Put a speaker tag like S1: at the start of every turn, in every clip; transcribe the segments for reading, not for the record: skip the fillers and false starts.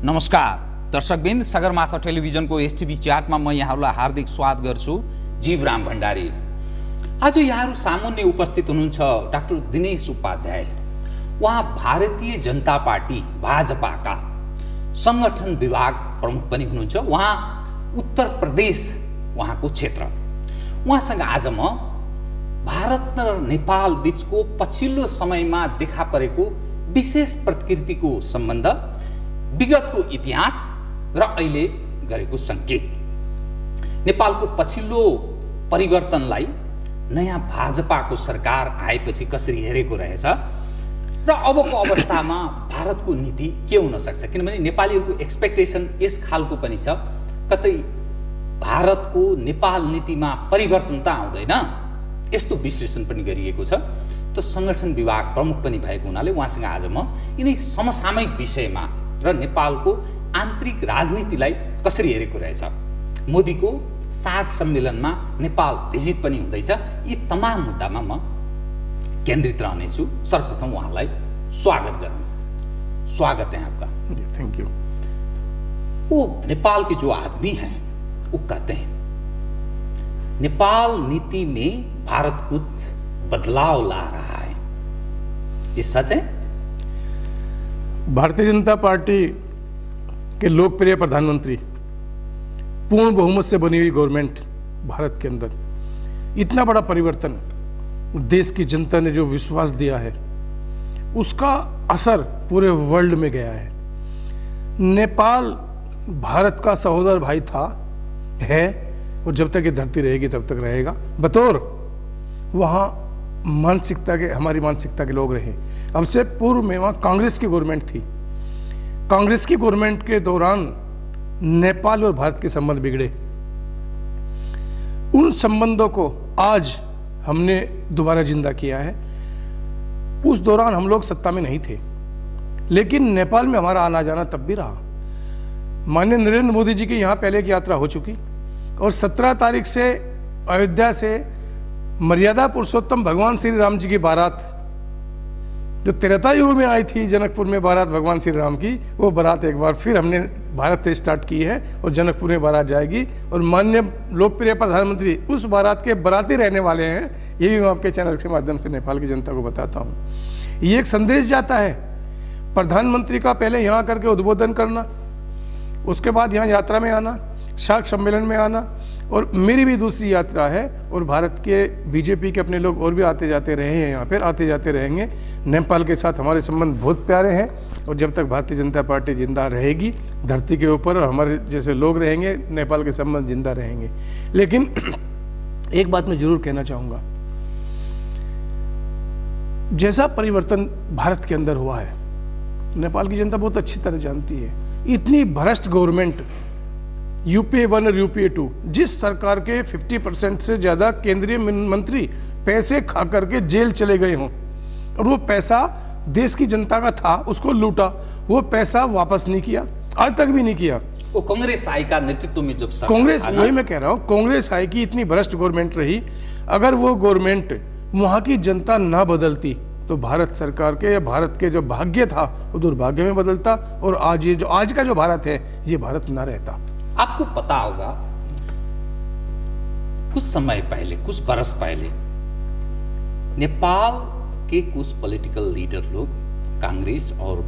S1: नमस्कार दर्शकबिन्द, सगरमाथा टेलिभिजनको एसटिभी च्याटमा म यहाँहरूलाई हार्दिक स्वागत गर्छु। जीवराम भण्डारी। आज यहाँहरू सामुन्ने उपस्थित हुनुहुन्छ डाक्टर दिनेश उपाध्याय। उहाँ भारतीय जनता पार्टी भाजपाका संगठन विभाग प्रमुख पनि हुनुहुन्छ। उहाँ उत्तर प्रदेश उहाँको क्षेत्र। उहाँसँग आज म भारत र नेपाल बीचको पछिल्लो समयमा देखा परेको विशेष प्रकृतिको सम्बन्ध, विगतको इतिहास र अहिले गरेको संकेत, नेपालको पछिल्लो परिवर्तनलाई नयाँ भाजपाको सरकार आएपछि कसरी हेरेको रहेछ र अबको अवस्थामा भारतको नीति के हुन सक्छ। किनभने नेपालीहरूको एक्सपेक्टेसन यस खालको पनि छ, कतै भारतको नेपाल नीतिमा परिवर्तन त आउँदैन, यस्तो विश्लेषण पनि गरिएको छ। त संगठन विभाग प्रमुख पनि भएको हुनाले उहाँसँग आज म यिनै समसामयिक विषयमा र नेपालको आन्तरिक राजनीतिलाई कसरी हेरेको रहेछ, मोदीको सार्क सम्मेलनमा नेपाल भिजिट पनि हुँदैछ, यी तमाम मुद्दामा म केन्द्रित रहनेछु। सर्वप्रथम उहाँलाई स्वागत गरौँ। स्वागत है आपका।
S2: Thank you.
S1: वो नेपाल के जो आदमी हैं वो कहते हैं नेपाल नीति में भारत कुछ बदलाव ला रहा है, ये सच है?
S2: भारतीय जनता पार्टी के लोकप्रिय प्रधानमंत्री, पूर्ण बहुमत से बनी हुई गवर्नमेंट भारत के अंदर, इतना बड़ा परिवर्तन देश की जनता ने जो विश्वास दिया है उसका असर पूरे वर्ल्ड में गया है। नेपाल भारत का सहोदर भाई था, है, और जब तक ये धरती रहेगी तब तक रहेगा। बतौर वहाँ मानसिकता के, हमारी मानसिकता के लोग रहे। अब से पूर्व में वहाँ कांग्रेस की गवर्नमेंट थी। कांग्रेस की गवर्नमेंट के दौरान नेपाल और भारत के संबंध बिगड़े। उन संबंधों को आज हमने दोबारा जिंदा किया है। उस दौरान हम लोग सत्ता में नहीं थे, लेकिन नेपाल में हमारा आना जाना तब भी रहा। माननीय नरेंद्र मोदी जी की यहाँ पहले की यात्रा हो चुकी और 17 तारीख से अयोध्या से मर्यादा पुरुषोत्तम भगवान श्री राम जी की बारात, जो त्रेता युग में आई थी जनकपुर में बारात भगवान श्री राम की, वो बारात एक बार फिर हमने भारत से स्टार्ट की है और जनकपुर में बारात जाएगी। और माननीय लोकप्रिय प्रधानमंत्री उस बारात के बाराती रहने वाले हैं, ये भी मैं आपके चैनल के माध्यम से नेपाल की जनता को बताता हूँ। ये एक संदेश जाता है प्रधानमंत्री का, पहले यहाँ करके उद्बोधन करना, उसके बाद यहाँ यात्रा में आना, सार्क सम्मेलन में आना, और मेरी भी दूसरी यात्रा है। और भारत के बीजेपी के अपने लोग और भी आते जाते रहे हैं, यहाँ पर आते जाते रहेंगे। नेपाल के साथ हमारे संबंध बहुत प्यारे हैं और जब तक भारतीय जनता पार्टी जिंदा रहेगी धरती के ऊपर और हमारे जैसे लोग रहेंगे, नेपाल के संबंध जिंदा रहेंगे। लेकिन एक बात मैं जरूर कहना चाहूँगा, जैसा परिवर्तन भारत के अंदर हुआ है, नेपाल की जनता बहुत अच्छी तरह जानती है। इतनी भ्रष्ट गवर्नमेंट, यूपीए 1 और यूपीए 2, जिस सरकार के 50% से ज़्यादा केंद्रीय मंत्री पैसे खा करके जेल चले गए हों और वो पैसा देश की जनता का था, उसको लूटा, वो पैसा वापस नहीं किया, आज तक भी नहीं किया।
S1: वो कांग्रेस आई का नेतृत्व में जब
S2: कांग्रेस, वही मैं कह रहा हूँ, कांग्रेस आई की इतनी भ्रष्ट गवर्नमेंट रही। अगर वो गवर्नमेंट वहाँ की जनता ना बदलती तो भारत सरकार के या भारत के जो भाग्य था वो दुर्भाग्य में बदलता और आज ये जो आज का जो भारत है ये भारत ना रहता।
S1: आपको पता होगा कुछ समय पहले, कुछ बरस पहले, नेपाल के कुछ पॉलिटिकल लीडर लोग, कांग्रेस और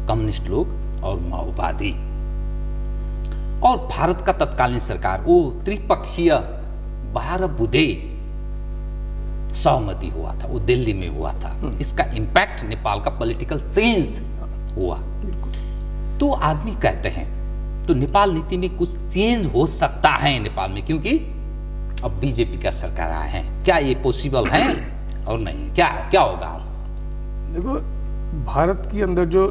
S1: कम्युनिस्ट लोग और माओवादी और भारत का तत्कालीन सरकार, वो त्रिपक्षीय 12 बुधे सहमति हुआ था, वो दिल्ली में हुआ था। इसका इम्पैक्ट नेपाल का पॉलिटिकल चेंज हुआ। तो आदमी कहते हैं तो नेपाल नीति में कुछ चेंज हो सकता है नेपाल में, क्योंकि अब बीजेपी का सरकार आया है। क्या ये पॉसिबल है और नहीं? क्या होगा?
S2: देखो, भारत के अंदर जो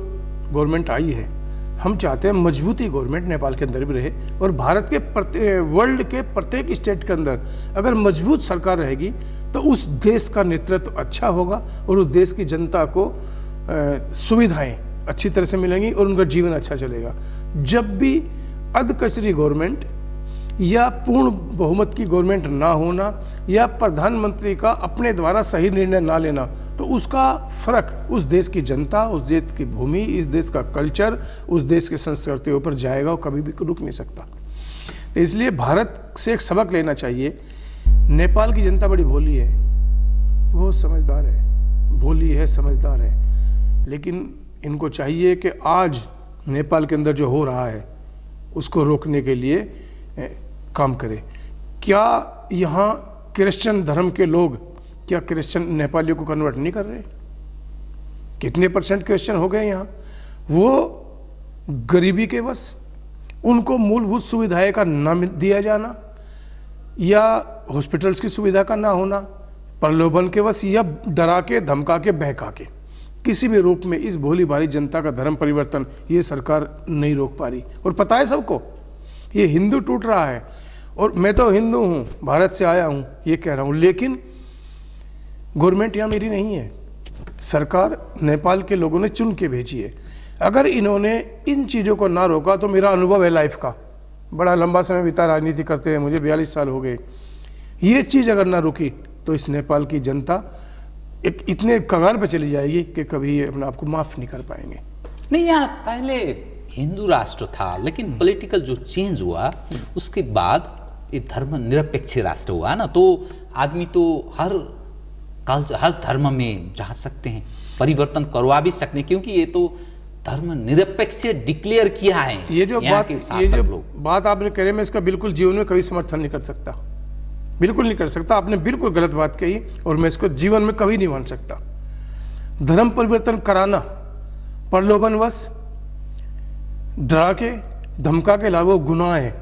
S2: गवर्नमेंट आई है, हम चाहते हैं मजबूती गवर्नमेंट नेपाल के अंदर भी रहे और भारत के वर्ल्ड के प्रत्येक स्टेट के अंदर अगर मजबूत सरकार रहेगी तो उस देश का नेतृत्व अच्छा होगा और उस देश की जनता को सुविधाएं अच्छी तरह से मिलेंगी और उनका जीवन अच्छा चलेगा। जब भी अधकचरी गवर्नमेंट या पूर्ण बहुमत की गवर्नमेंट ना होना या प्रधानमंत्री का अपने द्वारा सही निर्णय ना लेना, तो उसका फर्क उस देश की जनता, उस देश की भूमि, इस देश का कल्चर, उस देश की संस्कृति के ऊपर जाएगा और कभी भी रुक नहीं सकता। इसलिए भारत से एक सबक लेना चाहिए। नेपाल की जनता बड़ी भोली है, बहुत समझदार है, भोली है, समझदार है, लेकिन इनको चाहिए कि आज नेपाल के अंदर जो हो रहा है उसको रोकने के लिए काम करे। क्या यहाँ क्रिश्चियन धर्म के लोग क्या क्रिश्चियन नेपालियों को कन्वर्ट नहीं कर रहे? कितने % क्रिश्चियन हो गए यहाँ? वो गरीबी के वश, उनको मूलभूत सुविधाएं का ना दिया जाना या हॉस्पिटल्स की सुविधा का ना होना, प्रलोभन के वश या डरा के, धमका के, बहका के, किसी भी रूप में इस भोली भाली जनता का धर्म परिवर्तन ये सरकार नहीं रोक पा रही। और पता है सबको, ये हिंदू टूट रहा है। और मैं तो हिंदू हूँ, भारत से आया हूँ, ये कह रहा हूँ, लेकिन गवर्नमेंट यहाँ मेरी नहीं है, सरकार नेपाल के लोगों ने चुन के भेजी है। अगर इन्होंने इन चीज़ों को ना रोका तो मेरा अनुभव है लाइफ का, बड़ा लंबा समय बीता राजनीति करते हैं, मुझे 42 साल हो गए, ये चीज़ अगर ना रुकी तो इस नेपाल की जनता एक इतने कगार पे चली जाएगी कि कभी ये अपने आप को माफ़ नहीं कर पाएंगे।
S1: नहीं, यहाँ पहले हिंदू राष्ट्र था, लेकिन पॉलिटिकल जो चेंज हुआ उसके बाद ये धर्मनिरपेक्ष राष्ट्र हुआ ना, तो आदमी तो हर कल्चर, हर धर्म में जा सकते हैं, परिवर्तन करवा भी सकते हैं, क्योंकि ये तो धर्मनिरपेक्ष डिक्लेयर किया है।
S2: ये जो बात आपने कह रहे, मैं इसका बिल्कुल जीवन में कभी समर्थन नहीं कर सकता, बिल्कुल नहीं कर सकता। आपने बिल्कुल गलत बात कही और मैं इसको जीवन में कभी नहीं मान सकता। धर्म परिवर्तन कराना प्रलोभनवश, डरा के, धमका के अलावा गुनाह है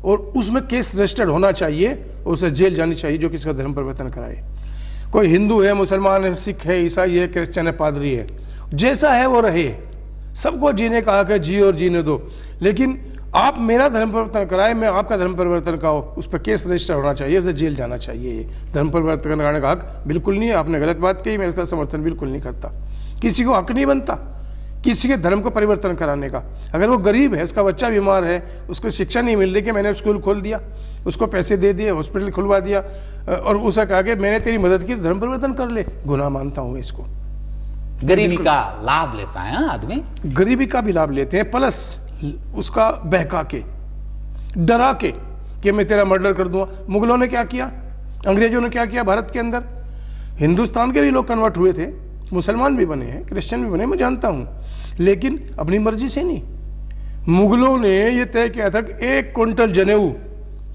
S2: और उसमें केस रजिस्टर्ड होना चाहिए और उसे जेल जानी चाहिए जो किसी का धर्म परिवर्तन कराए। कोई हिंदू है, मुसलमान है, सिख है, ईसाई है, क्रिश्चियन है, पादरी है, जैसा है वो रहे, सबको जीने का हक है, जिए और जीने दो, लेकिन आप मेरा धर्म परिवर्तन कराए, मैं आपका धर्म परिवर्तन कराओ, उस पर केस रजिस्टर होना चाहिए, उसे जेल जाना चाहिए। ये धर्म परिवर्तन कराने का हक बिल्कुल नहीं है। आपने गलत बात कही, मैं इसका समर्थन बिल्कुल नहीं करता। किसी को हक नहीं बनता किसी के धर्म को परिवर्तन कराने का। अगर वो गरीब है, उसका बच्चा बीमार है, उसको शिक्षा नहीं मिल रही कि मैंने स्कूल खोल दिया, उसको पैसे दे दिए, हॉस्पिटल खुलवा दिया और उसे कहा कि मैंने तेरी मदद की, धर्म परिवर्तन कर ले, गुनाह मानता हूँ इसको।
S1: गरीबी का लाभ लेता है आदमी,
S2: गरीबी का भी लाभ लेते हैं, प्लस उसका बहका के, डरा के कि मैं तेरा मर्डर कर दूंगा। मुगलों ने क्या किया, अंग्रेजों ने क्या किया भारत के अंदर? हिंदुस्तान के भी लोग कन्वर्ट हुए थे, मुसलमान भी बने हैं, क्रिश्चियन भी बने, मैं जानता हूँ, लेकिन अपनी मर्जी से नहीं। मुगलों ने ये तय किया था कि 1 क्विंटल जनेऊ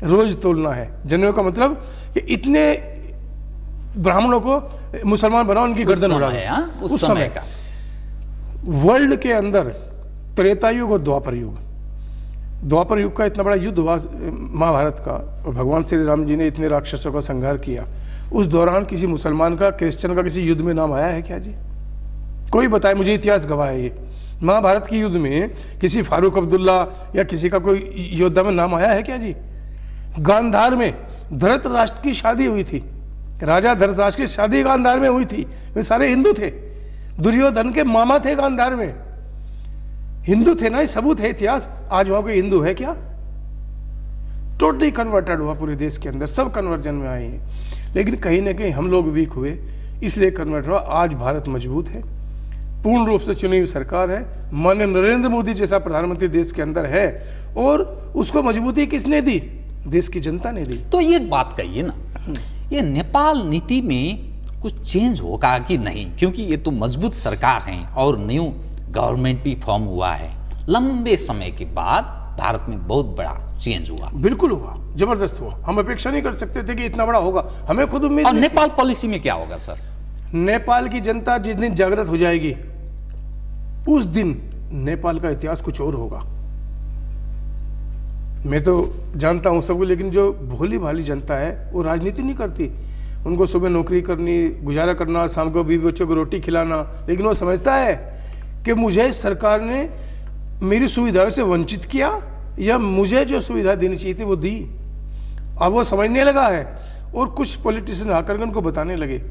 S2: रोज तोलना है। जनेऊ का मतलब कि इतने ब्राह्मणों को मुसलमान बनाओ, उनकी गर्दन उड़ा दो। उस समय का वर्ल्ड के अंदर त्रेता युग और द्वापर युग, द्वापर युग का इतना बड़ा युद्ध हुआ महाभारत का, और भगवान श्री राम जी ने इतने राक्षसों का संहार किया। उस दौरान किसी मुसलमान का, क्रिश्चियन का किसी युद्ध में नाम आया है क्या जी? कोई बताए मुझे, इतिहास गवाह है ये। महाभारत के युद्ध में किसी फारूक अब्दुल्ला या किसी का कोई योद्धा में नाम आया है क्या जी? गांधार में धृतराष्ट्र की शादी हुई थी, राजा धृतराष्ट्र की शादी गांधार में हुई थी, वे सारे हिंदू थे, दुर्योधन के मामा थे गांधार में, हिंदू थे ना, ये सबूत है इतिहास। आज वहां कोई हिंदू है क्या? टोटली कन्वर्टेड हुआ पूरे देश के अंदर, सब कन्वर्जन में आए हैं, लेकिन कहीं ना कहीं हम लोग वीक हुए, इसलिए कन्वर्ट हुआ। आज भारत मजबूत है, पूर्ण रूप से चुनी हुई सरकार है, माननीय नरेंद्र मोदी जैसा प्रधानमंत्री देश के अंदर है, और उसको मजबूती किसने दी? देश की जनता ने दी।
S1: तो ये बात कहिए ना, ये नेपाल नीति में कुछ चेंज होगा कि नहीं? क्योंकि ये तो मजबूत सरकार है और न्यू गवर्नमेंट भी फॉर्म हुआ है, लंबे समय के बाद भारत में बहुत बड़ा चेंज हुआ।
S2: बिल्कुल हुआ, जबरदस्त हुआ। हम अपेक्षा नहीं कर सकते थे कि इतना बड़ा होगा, हमें खुद उम्मीद।
S1: और नेपाल पॉलिसी में क्या होगा सर?
S2: नेपाल की जनता जिस दिन जागृत हो जाएगी उस दिन नेपाल का इतिहास कुछ और होगा। मैं तो जानता हूं सबको, लेकिन जो भोली भाली जनता है वो राजनीति नहीं करती। उनको सुबह नौकरी करनी, गुजारा करना, शाम को बीवी बच्चों को रोटी खिलाना, लेकिन वो समझता है कि मुझे सरकार ने मेरी सुविधाओं से वंचित किया या मुझे जो सुविधा देनी चाहिए थी वो दी। अब वो समझने लगा है, और कुछ पॉलिटिशियन आकर उनको बताने लगे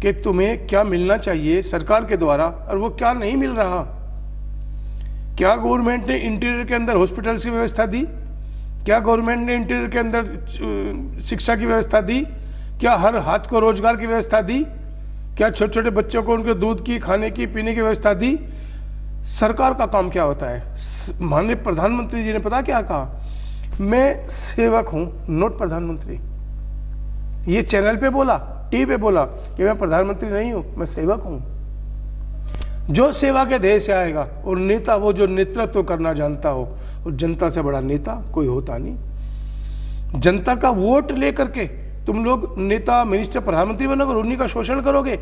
S2: कि तुम्हें क्या मिलना चाहिए सरकार के द्वारा और वो क्या नहीं मिल रहा। क्या गवर्नमेंट ने इंटीरियर के अंदर हॉस्पिटल्स की व्यवस्था दी? क्या गवर्नमेंट ने इंटीरियर के अंदर शिक्षा की व्यवस्था दी? क्या हर हाथ को रोजगार की व्यवस्था दी? क्या छोटे छोटे बच्चों को उनके दूध की, खाने की, पीने की व्यवस्था दी? सरकार का काम क्या होता है? माननीय प्रधानमंत्री जी ने पता क्या कहा? मैं सेवक हूं, नोट प्रधानमंत्री। ये चैनल पे बोला, टीवी पे बोला कि मैं प्रधानमंत्री नहीं हूं, मैं सेवक हूं। जो सेवा के ध्येय से आएगा और नेता वो जो नेतृत्व करना जानता हो, और जनता से बड़ा नेता कोई होता नहीं। जनता का वोट लेकर के तुम लोग नेता, मिनिस्टर, प्रधानमंत्री बनोगे और उन्हीं का शोषण करोगे।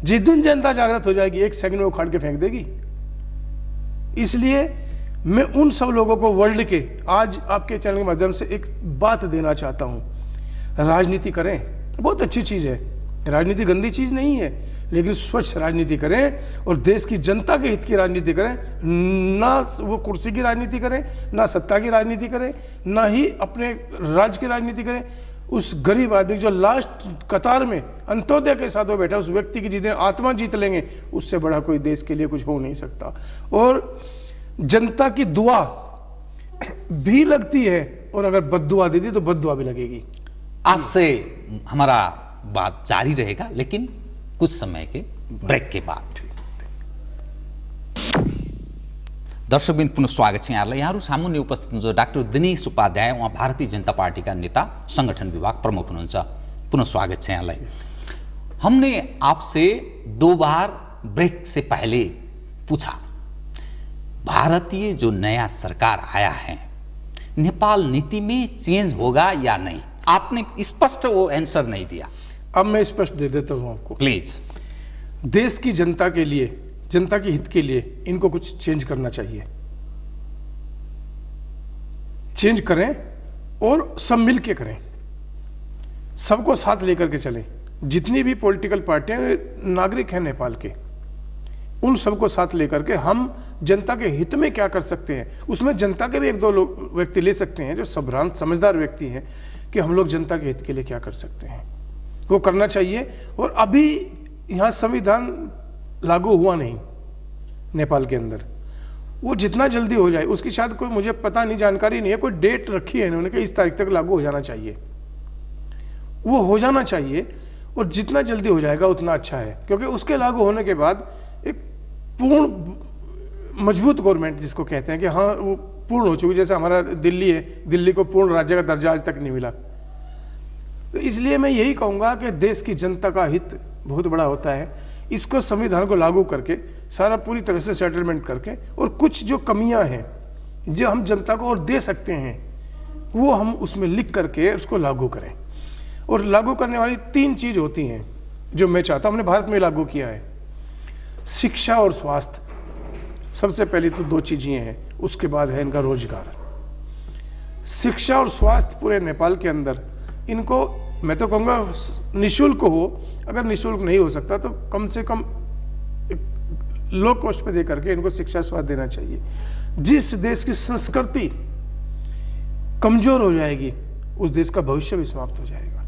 S2: जिस दिन जनता जागृत हो जाएगी, एक सेकंड में उखाड़ के फेंक देगी। इसलिए मैं उन सब लोगों को वर्ल्ड के, आज आपके चैनल के माध्यम से एक बात देना चाहता हूं। राजनीति करें, बहुत अच्छी चीज है, राजनीति गंदी चीज नहीं है, लेकिन स्वच्छ राजनीति करें और देश की जनता के हित की राजनीति करें। ना वो कुर्सी की राजनीति करें, ना सत्ता की राजनीति करें, ना ही अपने राज्य की राजनीति करें। उस गरीब आदमी जो लास्ट कतार में अंत्योदय के साथ वो बैठा, उस व्यक्ति की जितने आत्मा जीत लेंगे, उससे बड़ा कोई देश के लिए कुछ हो नहीं सकता। और जनता की दुआ भी लगती है, और अगर बद्दुआ दे दी तो बद्दुआ भी लगेगी।
S1: आपसे हमारा बात जारी रहेगा, लेकिन कुछ समय के ब्रेक के बाद। दर्शकबिन पुनः स्वागत छ यहाँलाई। यहाँहरू सामुन्ने उपस्थित हुनुहुन्छ डाक्टर दिनेश उपाध्याय, उहाँ भारतीय जनता पार्टी का नेता, संगठन विभाग प्रमुख हुनुहुन्छ। पुनः स्वागत छ यहाँलाई। हमने आपसे 2 बार ब्रेक से पहले पूछा, भारतीय जो नया सरकार आया है, नेपाल नीति में चेंज होगा या नहीं? आपने स्पष्ट वो आंसर नहीं दिया।
S2: अब मैं स्पष्ट दे देता हूं आपको,
S1: प्लीज।
S2: देश की जनता के लिए, जनता के हित के लिए इनको कुछ चेंज करना चाहिए। चेंज करें और सब मिल के करें, सबको साथ लेकर के चलें। जितनी भी पॉलिटिकल पार्टियां, नागरिक हैं नेपाल के, उन सबको साथ लेकर के हम जनता के हित में क्या कर सकते हैं, उसमें जनता के भी 1-2 लोग व्यक्ति ले सकते हैं जो संभ्रांत समझदार व्यक्ति हैं कि हम लोग जनता के हित के लिए क्या कर सकते हैं, वो करना चाहिए। और अभी यहाँ संविधान लागू हुआ नहीं नेपाल के अंदर, वो जितना जल्दी हो जाए, उसकी शायद कोई, मुझे पता नहीं, जानकारी नहीं है, कोई डेट रखी है इन्होंने कि इस तारीख तक लागू हो जाना चाहिए, वो हो जाना चाहिए। और जितना जल्दी हो जाएगा उतना अच्छा है, क्योंकि उसके लागू होने के बाद एक पूर्ण मजबूत गवर्नमेंट जिसको कहते हैं कि हाँ वो पूर्ण हो चुकी, जैसे हमारा दिल्ली है, दिल्ली को पूर्ण राज्य का दर्जा आज तक नहीं मिला। तो इसलिए मैं यही कहूँगा कि देश की जनता का हित बहुत बड़ा होता है। इसको संविधान को लागू करके सारा पूरी तरह से सेटलमेंट करके, और कुछ जो कमियां हैं जो हम जनता को और दे सकते हैं, वो हम उसमें लिख करके उसको लागू करें। और लागू करने वाली 3 चीज़ होती हैं जो मैं चाहता हूँ, हमने भारत में लागू किया है। शिक्षा और स्वास्थ्य, सबसे पहले तो 2 चीज़ें हैं, उसके बाद है इनका रोजगार। शिक्षा और स्वास्थ्य पूरे नेपाल के अंदर इनको, मैं तो कहूँगा निःशुल्क हो, अगर निःशुल्क नहीं हो सकता तो कम से कम लो कॉस्ट पे दे करके इनको शिक्षा स्वास्थ्य देना चाहिए। जिस देश की संस्कृति कमजोर हो जाएगी, उस देश का भविष्य भी समाप्त हो जाएगा।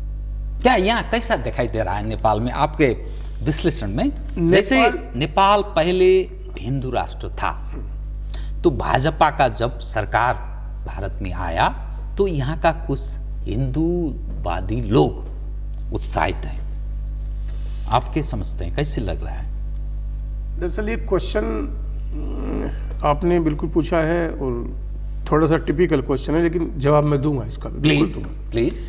S1: क्या यहाँ कैसा दिखाई दे रहा है नेपाल में आपके विश्लेषण में? जैसे नेपाल पहले हिंदू राष्ट्र था, तो भाजपा का जब सरकार भारत में आया तो यहाँ का कुछ हिंदूवादी लोग उत्साहित हैं। आप क्या समझते हैं, कैसे लग रहा है?
S2: दरअसल ये क्वेश्चन आपने बिल्कुल पूछा है और थोड़ा सा टिपिकल क्वेश्चन है, लेकिन जवाब मैं दूंगा इसका।
S1: Please please.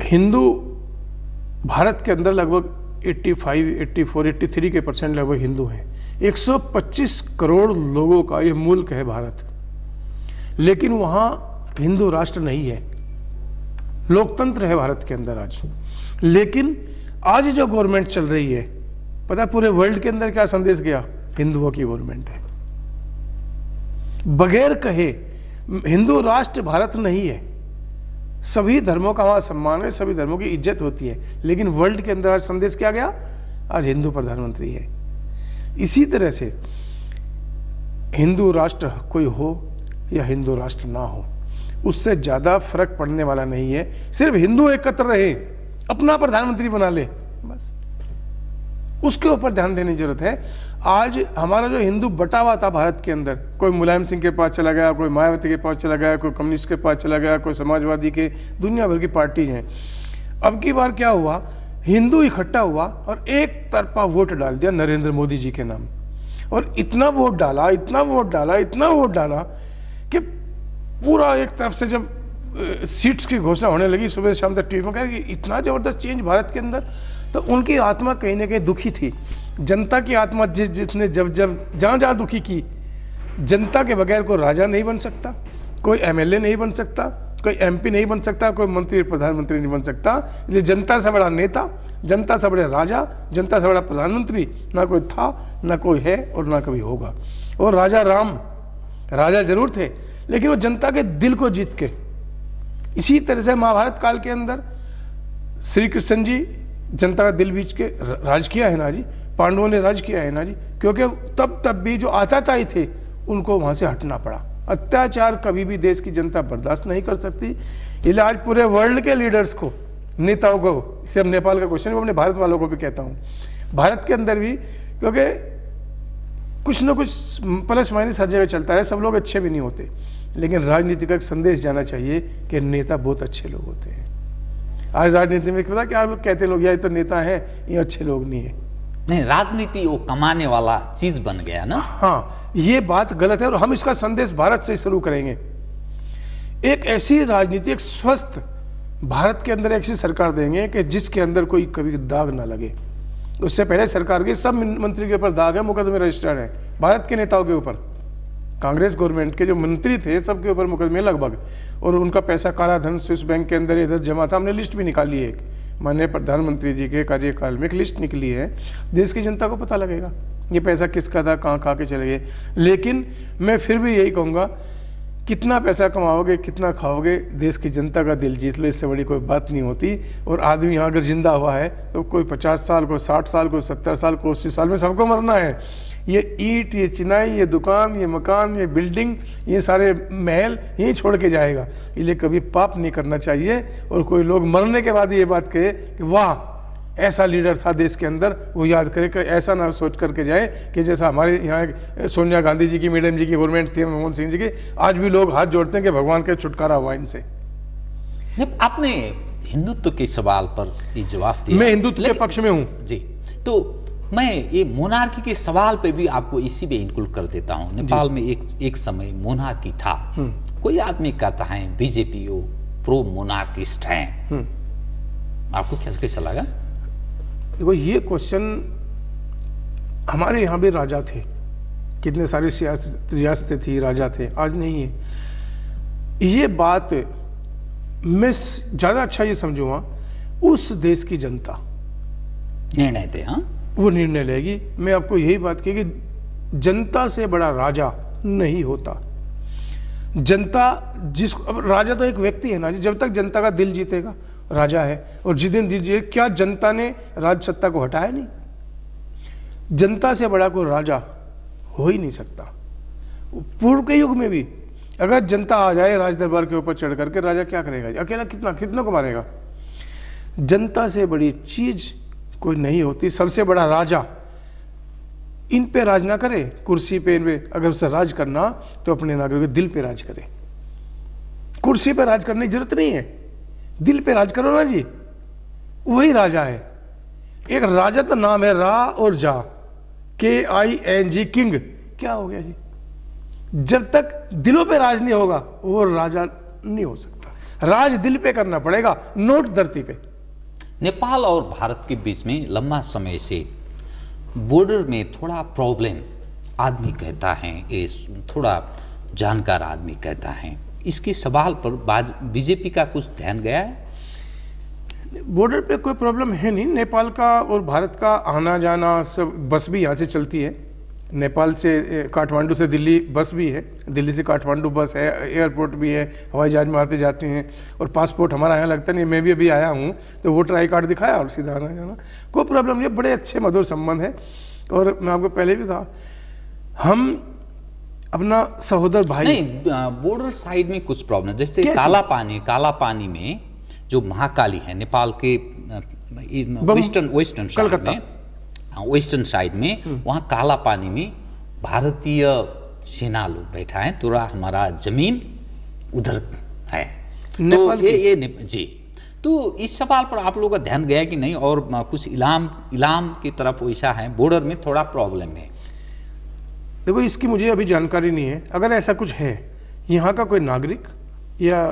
S2: हिंदू भारत के अंदर लगभग 85, 84, 83 के % लगभग हिंदू हैं। 125 करोड़ लोगों का ये मुल्क है भारत, लेकिन वहाँ हिंदू राष्ट्र नहीं है। लोकतंत्र है भारत के अंदर आज, लेकिन आज जो गवर्नमेंट चल रही है, पता है पूरे वर्ल्ड के अंदर क्या संदेश गया? हिंदुओं की गवर्नमेंट है। बगैर कहे हिंदू राष्ट्र भारत नहीं है। सभी धर्मों का वहां सम्मान है, सभी धर्मों की इज्जत होती है, लेकिन वर्ल्ड के अंदर आज संदेश क्या गया? आज हिंदू प्रधानमंत्री है। इसी तरह से हिंदू राष्ट्र कोई हो या हिंदू राष्ट्र ना हो, उससे ज्यादा फर्क पड़ने वाला नहीं है। सिर्फ हिंदू एकत्र रहे, अपना प्रधानमंत्री बना ले, बस। उसके ऊपर ध्यान देने की जरूरत है। आज हमारा जो हिंदू बटा हुआ था भारत के अंदर, कोई मुलायम सिंह के पास चला गया, कोई मायावती के पास चला गया, कोई कम्युनिस्ट के पास चला गया, कोई समाजवादी के, दुनिया भर की पार्टी हैं। अब की बार क्या हुआ, हिंदू इकट्ठा हुआ और एक तरफा वोट डाल दिया नरेंद्र मोदी जी के नाम, और इतना वोट डाला, इतना वोट डाला, इतना वोट डाला कि पूरा एक तरफ से जब सीट्स की घोषणा होने लगी सुबह शाम तक टीवी में, कहा कि इतना ज़बरदस्त चेंज भारत के अंदर, तो उनकी आत्मा कहीं ना कहीं दुखी थी। जनता की आत्मा जिसने जब जहाँ दुखी की, जनता के बगैर कोई राजा नहीं बन सकता, कोई एमएलए नहीं बन सकता, कोई एमपी नहीं बन सकता, कोई मंत्री प्रधानमंत्री नहीं बन सकता। इसलिए जनता से बड़ा नेता, जनता से बड़े राजा, जनता से बड़ा प्रधानमंत्री ना कोई था, ना कोई है और ना कभी होगा। और राजा राम राजा जरूर थे, लेकिन वो जनता के दिल को जीत के। इसी तरह से महाभारत काल के अंदर श्री कृष्ण जी जनता का दिल बीच के राज किया है ना जी, पांडवों ने राज किया है ना जी, क्योंकि तब भी जो आताताई थे उनको वहां से हटना पड़ा। अत्याचार कभी भी देश की जनता बर्दाश्त नहीं कर सकती। इसलिए आज पूरे वर्ल्ड के लीडर्स को, नेताओं को, सिर्फ नेपाल का क्वेश्चन, मैं अपने भारत वालों को भी कहता हूँ, भारत के अंदर भी, क्योंकि कुछ ना कुछ प्लस माइनस हर जगह चलता है, सब लोग अच्छे भी नहीं होते, लेकिन राजनीति का एक संदेश जाना चाहिए कि नेता बहुत अच्छे लोग होते हैं। आज राजनीति में पता क्या लोग कहते हैं, लोग ये तो नेता हैं, ये अच्छे लोग नहीं है।
S1: नहीं, राजनीति वो कमाने वाला चीज बन गया ना।
S2: हाँ, ये बात गलत है और हम इसका संदेश भारत से शुरू करेंगे। एक ऐसी राजनीति, एक स्वस्थ भारत के अंदर ऐसी सरकार देंगे कि जिसके अंदर कोई कभी दाग ना लगे। उससे पहले सरकार के सब मंत्री के ऊपर दाग है, मुकदमे रजिस्टर्ड है, भारत के नेताओं के ऊपर, कांग्रेस गवर्नमेंट के जो मंत्री थे सबके ऊपर मुकदमे लगभग, और उनका पैसा काला धन स्विस बैंक के अंदर इधर जमा था। हमने लिस्ट भी निकाली है, एक माननीय प्रधानमंत्री जी के कार्यकाल में एक लिस्ट निकली है, देश की जनता को पता लगेगा ये पैसा किसका था, कहाँ खा के चले गए। लेकिन मैं फिर भी यही कहूँगा, कितना पैसा कमाओगे, कितना खाओगे, देश की जनता का दिल जीत लो, इससे बड़ी कोई बात नहीं होती। और आदमी यहाँ अगर जिंदा हुआ है तो कोई 50 साल, कोई 60 साल, कोई 70 साल, कोई 80 साल में सबको मरना है। ये ईंट, ये चिनाई, ये दुकान, ये मकान, ये बिल्डिंग, ये सारे महल यहीं छोड़ के जाएगा। इसलिए कभी पाप नहीं करना चाहिए। और कोई लोग मरने के बाद ये बात कहे कि वाह ऐसा लीडर था देश के अंदर, वो याद करे कि ऐसा ना सोच करके जाए कि जैसा हमारे यहाँ सोनिया गांधी जी की, मैडम जी की गवर्नमेंट थी, मनमोहन सिंह जी की, आज भी लोग हाथ जोड़ते हैं कि भगवान के छुटकारा हुआ इनसे।
S1: आपने हिंदुत्व के सवाल पर ये जवाब दिया,
S2: मैं हिंदुत्व के पक्ष में हूँ जी।
S1: तो मैं ये मोनार्की के सवाल पे भी आपको इसी में इंक्लूड कर देता हूँ। नेपाल में एक समय मोनार्की था, कोई आदमी कहता है बीजेपी वो प्रो मोनार्किस्ट है, आपको कैसा लगा?
S2: देखो, ये क्वेश्चन हमारे यहाँ भी राजा थे, कितने सारे रियासतें थी, राजा थे, आज नहीं है। ये बात मैं ज़्यादा अच्छा ये समझूंगा, उस देश की जनता
S1: निर्णय थे, हाँ
S2: वो निर्णय लेगी। मैं आपको यही बात कही कि जनता से बड़ा राजा नहीं होता। जनता जिसको, अब राजा तो एक व्यक्ति है ना जी, जब तक जनता का दिल जीतेगा राजा है। और जिस दिन दीजिए, क्या जनता ने राज सत्ता को हटाया? नहीं। जनता से बड़ा कोई राजा हो ही नहीं सकता। पूर्व के युग में भी अगर जनता आ जाए राज दरबार के ऊपर चढ़ करके, राजा क्या करेगा? अकेला कितनों को मारेगा? जनता से बड़ी चीज कोई नहीं होती। सबसे बड़ा राजा इन पे राज ना करे, कुर्सी पे, इन पे अगर उसे राज करना तो अपने नागरिकों के दिल पे राज करे। कुर्सी पे राज करने की जरूरत नहीं है, दिल पे राज करो ना जी, वही राजा है। एक राजा तो नाम है, रा और जा, KING, किंग। क्या हो गया जी? जब तक दिलों पे राज नहीं होगा वो राजा नहीं हो सकता। राज दिल पे करना पड़ेगा, नोट धरती पे।
S1: नेपाल और भारत के बीच में लंबा समय से बॉर्डर में थोड़ा प्रॉब्लम आदमी कहता है, ये थोड़ा जानकार आदमी कहता है, इसके सवाल पर बीजेपी का कुछ ध्यान गया है?
S2: बॉर्डर पे कोई प्रॉब्लम है नहीं। नेपाल का और भारत का आना जाना सब, बस भी यहाँ से चलती है, नेपाल से काठमांडू से दिल्ली बस भी है, दिल्ली से काठमांडू बस है, एयरपोर्ट भी है, हवाई जहाज में आते जाते हैं। और पासपोर्ट हमारा यहाँ लगता नहीं, मैं भी अभी आया हूँ तो वोटर आई कार्ड दिखाया और सीधा आना जाना, कोई प्रॉब्लम नहीं। बड़े अच्छे मधुर संबंध है। और मैं आपको पहले भी कहा, हम अपना सहोदर भाई।
S1: नहीं, बॉर्डर साइड में कुछ प्रॉब्लम, जैसे काला पानी में जो महाकाली है नेपाल के वेस्टर्न साइड में, वेस्टर्न साइड में, वहाँ काला पानी में भारतीय सेना लोग बैठा है, थोड़ा हमारा जमीन उधर है। तो ये जी, तो इस सवाल पर आप लोगों का ध्यान गया कि नहीं? और कुछ इलाम की तरफ वैसा है, बॉर्डर में थोड़ा प्रॉब्लम है।
S2: देखो, इसकी मुझे अभी जानकारी नहीं है। अगर ऐसा कुछ है, यहाँ का कोई नागरिक या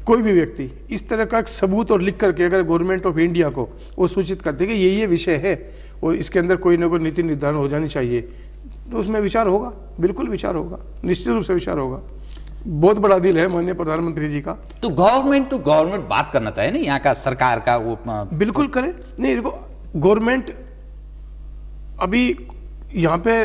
S2: कोई भी व्यक्ति इस तरह का एक सबूत और लिख करके अगर गवर्नमेंट ऑफ इंडिया को वो सूचित करते कि ये विषय है और इसके अंदर कोई ना कोई नीति निर्धारण हो जानी चाहिए, तो उसमें विचार होगा, बिल्कुल विचार होगा, निश्चित रूप से विचार होगा। बहुत बड़ा दिल है माननीय प्रधानमंत्री जी का।
S1: तो गवर्नमेंट टू गवर्नमेंट बात करना चाहिए ना, यहाँ का सरकार का वो
S2: बिल्कुल करे। नहीं, देखो, गवर्नमेंट अभी यहाँ पे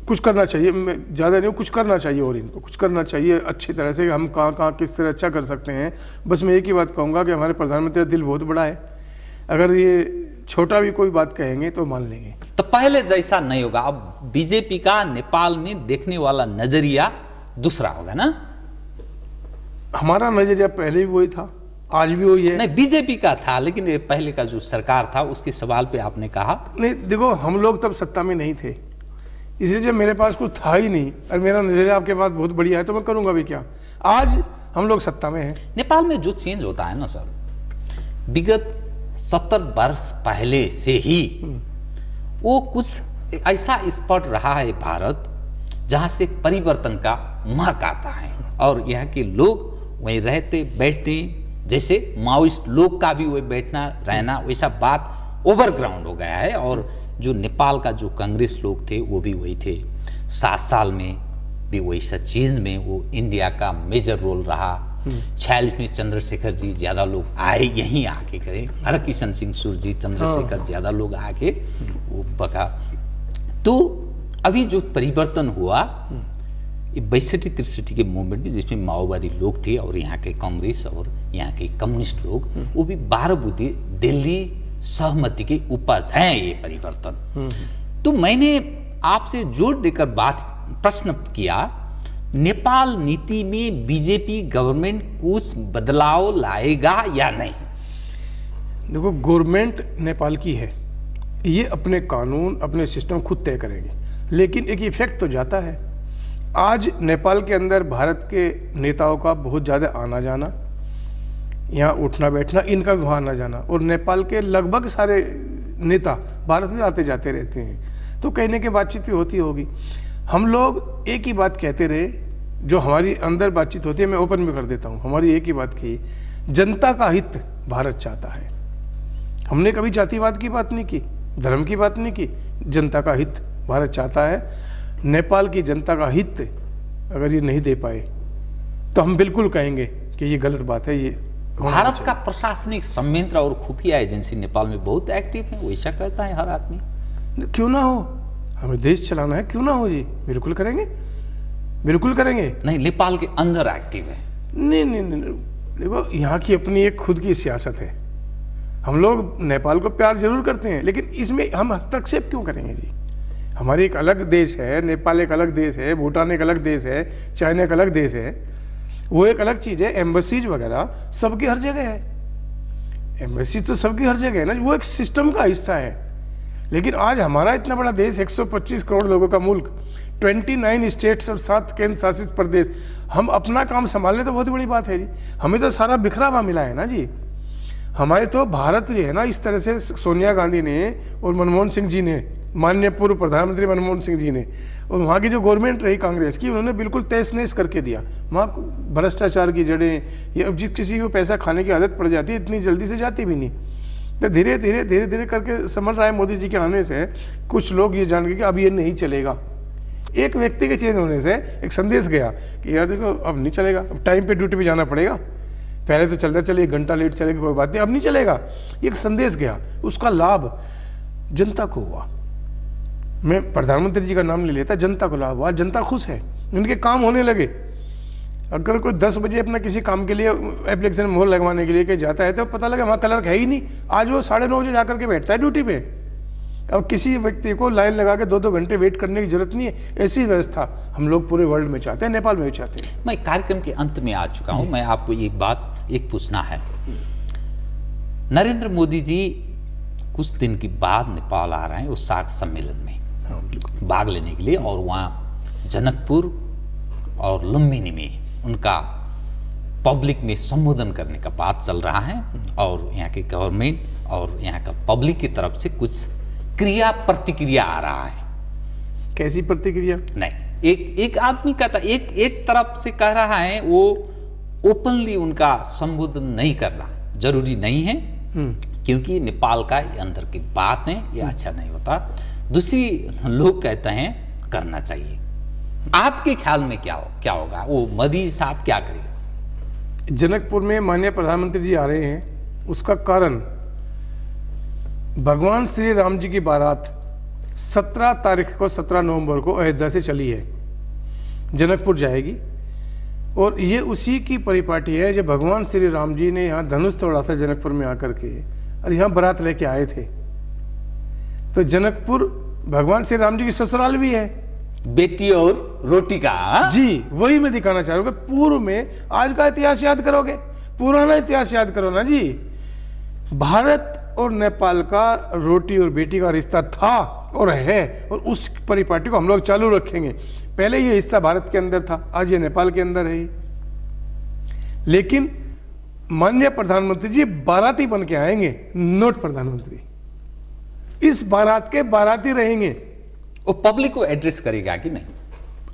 S2: कुछ करना चाहिए, ज़्यादा नहीं, कुछ करना चाहिए और इनको कुछ करना चाहिए अच्छी तरह से। हम कहाँ किस तरह अच्छा कर सकते हैं। बस मैं एक ही बात कहूँगा कि हमारे प्रधानमंत्री का दिल बहुत बड़ा है, अगर ये छोटा भी कोई बात कहेंगे तो मान लेंगे।
S1: तो पहले जैसा नहीं होगा, अब बीजेपी का नेपाल में देखने वाला नजरिया दूसरा होगा ना?
S2: हमारा नजरिया पहले भी वही था, आज भी वही है।
S1: नहीं, बीजेपी का था, लेकिन ये पहले का जो सरकार था उसके सवाल पे आपने कहा
S2: नहीं। देखो, हम लोग तब सत्ता में नहीं थे, इसलिए जब मेरे पास कुछ था ही नहीं और मेरा नजरिया आपके पास बहुत बढ़िया है तो मैं करूंगा भी क्या। आज हम लोग सत्ता में हैं।
S1: नेपाल में जो चेंज होता है ना सर, विगत 70 वर्ष पहले से ही वो कुछ ऐसा स्पॉट रहा है भारत जहां से परिवर्तन का महक आता है, और यहाँ के लोग वहीं रहते बैठते, जैसे माओइस्ट लोग का भी वही बैठना रहना, वैसा बात ओवरग्राउंड हो गया है। और जो नेपाल का जो कांग्रेस लोग थे वो भी वही थे। 7 साल में भी वैसा चेंज में वो इंडिया का मेजर रोल रहा। 46 में चंद्रशेखर जी ज़्यादा लोग आए, यहीं आके करे, हरकिशन सिंह सुरजी, चंद्रशेखर ज़्यादा लोग आके वो पका। तो अभी जो परिवर्तन हुआ, ये 62-63 के मूवमेंट में, जिसमें माओवादी लोग थे और यहाँ के कांग्रेस और यहाँ के कम्युनिस्ट लोग, वो भी 12 बुद्धि दिल्ली सहमति के उपज है ये परिवर्तन। तो मैंने आपसे जोर देकर प्रश्न किया, नेपाल नीति में बीजेपी गवर्नमेंट कुछ बदलाव लाएगा या नहीं?
S2: देखो, गवर्नमेंट नेपाल की है, ये अपने कानून अपने सिस्टम खुद तय करेंगे, लेकिन एक इफेक्ट तो जाता है। आज नेपाल के अंदर भारत के नेताओं का बहुत ज़्यादा आना जाना, यहाँ उठना बैठना, इनका भी वहाँ आना जाना, और नेपाल के लगभग सारे नेता भारत में आते जाते रहते हैं, तो कहने की बातचीत भी होती होगी। हम लोग एक ही बात कहते रहे, जो हमारी अंदर बातचीत होती है, मैं ओपन में कर देता हूँ, हमारी एक ही बात की, जनता का हित भारत चाहता है। हमने कभी जातिवाद की बात नहीं की, धर्म की बात नहीं की, जनता का हित भारत चाहता है। नेपाल की जनता का हित अगर ये नहीं दे पाए तो हम बिल्कुल कहेंगे कि ये गलत बात है। ये
S1: भारत का प्रशासनिक संयंत्र और खुफिया एजेंसी नेपाल में बहुत एक्टिव है, वैसा कहता है हर आदमी।
S2: क्यों ना हो, हमें देश चलाना है, क्यों ना हो जी, बिल्कुल करेंगे, बिल्कुल करेंगे।
S1: नहीं, नेपाल के अंदर एक्टिव है।
S2: नहीं, देखो, यहाँ की अपनी एक खुद की सियासत है। हम लोग नेपाल को प्यार जरूर करते हैं, लेकिन इसमें हम हस्तक्षेप क्यों करेंगे जी? हमारी एक अलग देश है, नेपाल एक अलग देश है, भूटान एक अलग देश है, चाइना एक अलग देश है, वो एक अलग चीज़ है। एम्बेसीज वगैरह सबकी हर जगह है, एम्बेसी तो सबकी हर जगह है ना, वो एक सिस्टम का हिस्सा है। लेकिन आज हमारा इतना बड़ा देश, 125 करोड़ लोगों का मुल्क, 29 स्टेट्स और 7 केंद्र शासित प्रदेश, हम अपना काम संभाल लें तो बहुत बड़ी बात है जी। हमें तो सारा बिखरा हुआ मिला है ना जी। हमारे तो भारत जो है ना, इस तरह से सोनिया गांधी ने और मनमोहन सिंह जी ने, माननीय पूर्व प्रधानमंत्री मनमोहन सिंह जी ने, और वहाँ की जो गवर्नमेंट रही कांग्रेस की, उन्होंने बिल्कुल तहस नहस करके दिया। वहाँ भ्रष्टाचार की जड़ें, ये जिस किसी को पैसा खाने की आदत पड़ जाती है, इतनी जल्दी से जाती भी नहीं। तो धीरे धीरे करके समझ रहा है मोदी जी के आने से कुछ लोग ये जान गए कि अब ये नहीं चलेगा। एक व्यक्ति के चेंज होने से एक संदेश गया कि यार देखो, अब नहीं चलेगा, अब टाइम पे ड्यूटी पे जाना पड़ेगा। पहले तो चलता चले 1 घंटा लेट चलेगा कोई बात नहीं, अब नहीं चलेगा। एक संदेश गया, उसका लाभ जनता को हुआ। मैं प्रधानमंत्री जी का नाम ले लेता, जनता को लाभ हुआ, जनता खुश है, उनके काम होने लगे। अगर कोई 10 बजे अपना किसी काम के लिए एप्लीकेशन मोहर लगवाने के लिए कहीं जाता है तो पता लगा वहाँ क्लर्क है ही नहीं, आज वो 9:30 बजे जाकर के बैठता है ड्यूटी पे। अब किसी व्यक्ति को लाइन लगा के 2-2 घंटे वेट करने की जरूरत नहीं है। ऐसी व्यवस्था हम लोग पूरे वर्ल्ड में चाहते हैं, नेपाल में भी चाहते हैं।
S1: मैं कार्यक्रम के अंत में आ चुका हूँ, मैं आपको एक बात पूछना है। नरेंद्र मोदी जी कुछ दिन के बाद नेपाल आ रहे हैं उस सार्क सम्मेलन में भाग लेने के लिए, और वहाँ जनकपुर और लुम्बिनी में उनका पब्लिक में संबोधन करने का बात चल रहा है, और यहाँ के गवर्नमेंट और यहाँ का पब्लिक की तरफ से कुछ क्रिया प्रतिक्रिया आ रहा है।
S2: कैसी प्रतिक्रिया?
S1: नहीं, एक आदमी कहता, एक तरफ से कह रहा है वो ओपनली उनका संबोधन नहीं करना जरूरी नहीं है, क्योंकि नेपाल का ये अंदर की बात है, ये अच्छा नहीं होता। दूसरी लोग कहते हैं करना चाहिए। आपके ख्याल में क्या होगा? वो मोदी साहब क्या करेगा?
S2: जनकपुर में माननीय प्रधानमंत्री जी आ रहे हैं, उसका कारण भगवान श्री राम जी की बारात 17 तारीख को 17 नवंबर को अयोध्या से चली है, जनकपुर जाएगी, और ये उसी की परिपाटी है जब भगवान श्री राम जी ने यहाँ धनुष तोड़ा था जनकपुर में आकर के, और यहाँ बारात लेके आए थे। तो जनकपुर भगवान श्री राम जी की ससुराल भी है,
S1: बेटी और रोटी का।
S2: जी, वही मैं दिखाना चाह रहा हूँ। पूर्व में आज का इतिहास याद करोगे, पुराना इतिहास याद करो ना जी। भारत और नेपाल का रोटी और बेटी का रिश्ता था और है, और उस परिपाटी को हम लोग चालू रखेंगे। पहले ये हिस्सा भारत के अंदर था, आज ये नेपाल के अंदर है। लेकिन माननीय प्रधानमंत्री जी बाराती बन के आएंगे, नोट प्रधानमंत्री, इस बारात के बाराती रहेंगे।
S1: वो पब्लिक को एड्रेस करेगा कि नहीं?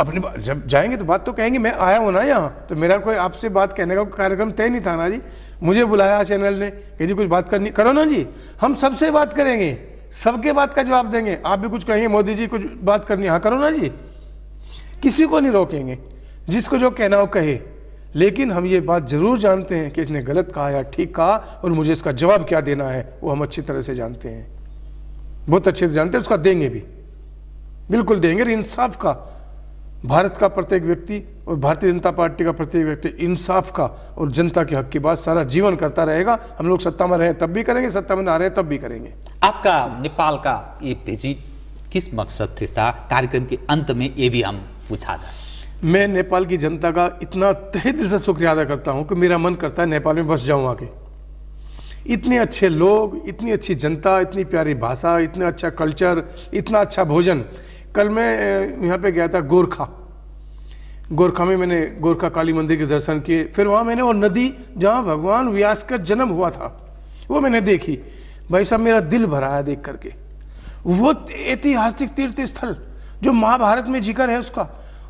S2: अपनी जब जाएंगे तो बात तो कहेंगे। मैं आया हूं ना यहाँ, तो मेरा कोई आपसे बात कहने का कार्यक्रम तय नहीं था ना जी। मुझे बुलाया चैनल ने कि जी कुछ बात करनी, करो ना जी, हम सबसे बात करेंगे, सबके बात का जवाब देंगे। आप भी कुछ कहेंगे, मोदी जी कुछ बात करनी, हाँ करो ना जी, किसी को नहीं रोकेंगे, जिसको जो कहना हो कहे। लेकिन हम ये बात जरूर जानते हैं कि इसने गलत कहा या ठीक कहा, और मुझे इसका जवाब क्या देना है वो हम अच्छी तरह से जानते हैं, बहुत अच्छे से जानते हैं। उसका देंगे भी, बिल्कुल देंगे। इंसाफ का, भारत का प्रत्येक व्यक्ति और भारतीय जनता पार्टी का प्रत्येक व्यक्ति इंसाफ का और जनता के हक की बात सारा जीवन करता रहेगा। हम लोग सत्ता में रहे तब भी करेंगे, सत्ता में ना रहे तब भी करेंगे।
S1: आपका नेपाल का ये विजिट किस मकसद से था? कार्यक्रम के अंत में ये भी हम पूछा जाए।
S2: मैं नेपाल की जनता का इतना तहे दिल से शुक्रिया अदा करता हूँ कि मेरा मन करता है नेपाल में बस जाऊँ आके। इतने अच्छे लोग, इतनी अच्छी जनता, इतनी प्यारी भाषा, इतना अच्छा कल्चर, इतना अच्छा भोजन। कल मैं यहाँ पे गया था गोरखा में मैंने गोरखा काली मंदिर के दर्शन किए। फिर वहाँ मैंने वो नदी जहाँ भगवान व्यास का जन्म हुआ था वो मैंने देखी। भाई साहब मेरा दिल भरा है देख करके। वो ऐतिहासिक तीर्थ स्थल जो महाभारत में जिक्र है उसका,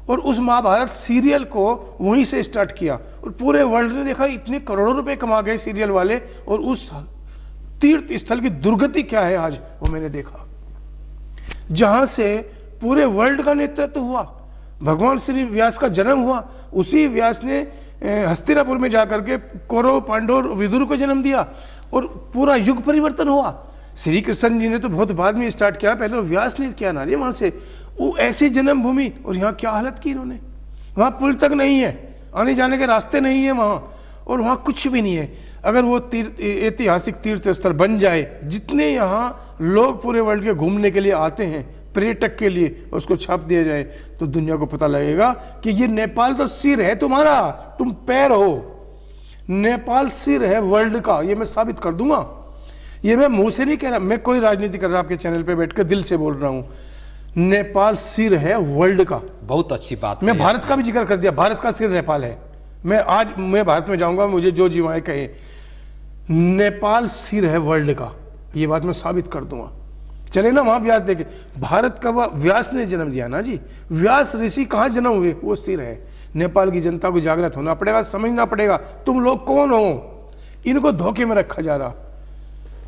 S2: और उस महाभारत सीरियल को वहीं से स्टार्ट किया और पूरे वर्ल्ड ने देखा। इतने करोड़ों रुपए कमा गए सीरियल वाले, और उस तीर्थ स्थल की दुर्गति क्या है आज वो मैंने देखा, जहां से पूरे वर्ल्ड का नेतृत्व हुआ, भगवान श्री व्यास का जन्म हुआ। उसी व्यास ने हस्तिनापुर में जाकर के कौरव, पांडव और विदुर को जन्म दिया, और पूरा युग परिवर्तन हुआ। श्री कृष्ण जी ने तो बहुत बाद में स्टार्ट किया, पहले व्यास ने किया ना रे वहां से। वो ऐसी जन्मभूमि, और यहाँ क्या हालत की इन्होंने। वहाँ पुल तक नहीं है, आने जाने के रास्ते नहीं है वहाँ, और वहाँ कुछ भी नहीं है। अगर वो ऐतिहासिक तीर्थ स्थल बन जाए, जितने यहाँ लोग पूरे वर्ल्ड के घूमने के लिए आते हैं पर्यटक के लिए, और उसको छाप दिया जाए तो दुनिया को पता लगेगा कि ये नेपाल तो सिर है तुम्हारा, तुम पैर हो। नेपाल सिर है वर्ल्ड का, ये मैं साबित कर दूंगा। ये मैं मुंह से नहीं कह रहा, मैं कोई राजनीति कर रहा, आपके चैनल पे बैठकर दिल से बोल रहा हूँ। नेपाल सिर है वर्ल्ड का।
S1: बहुत अच्छी बात।
S2: मैं भारत का भी जिक्र कर दिया, भारत का सिर नेपाल है। मैं भारत में जाऊंगा, मुझे जो जीवाएं कहे, नेपाल सिर है वर्ल्ड का, ये बात मैं साबित कर दूंगा। चले ना वहां व्यास देखे, भारत का व्यास ने जन्म दिया ना जी। व्यास ऋषि कहाँ जन्म हुए, वो सिर है। नेपाल की जनता को जागृत होना पड़ेगा, समझना पड़ेगा तुम लोग कौन हो। इनको धोखे में रखा जा रहा।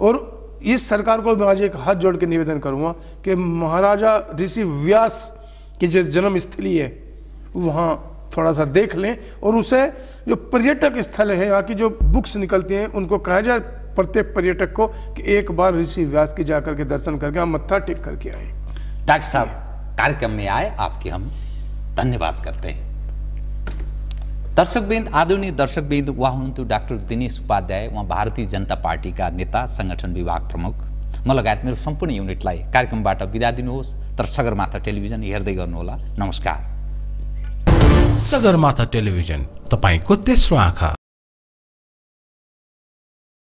S2: और इस सरकार को मैं आज एक हाथ जोड़ के निवेदन करूंगा कि महाराजा ऋषि व्यास की जो जन्म स्थली है वहाँ थोड़ा सा देख लें, और उसे जो पर्यटक स्थल है, यहाँ की जो बुक्स निकलती हैं, उनको कहा जाए प्रत्येक पर्यटक को कि एक बार ऋषि व्यास की जाकर के दर्शन करके हम मत्था टेक करके आए।
S1: डॉक्टर साहब कार्यक्रम में आए, आपके हम धन्यवाद करते हैं। दर्शकवृन्द, आदरणीय दर्शकवृन्द, उहाँ हुनुहुन्थ्यो डाक्टर दिनेश उपाध्याय, उहाँ भारतीय जनता पार्टीका नेता, संगठन विभाग प्रमुख। म लगायत मेरो सम्पूर्ण युनिटलाई कार्यक्रमबाट बिदा दिनुहोस्, तर सगरमाथा टेलिभिजन हेर्दै गर्नुहोला। नमस्कार।
S3: सगरमाथा टेलिभिजन, तपाईको तेस्रो आँखा।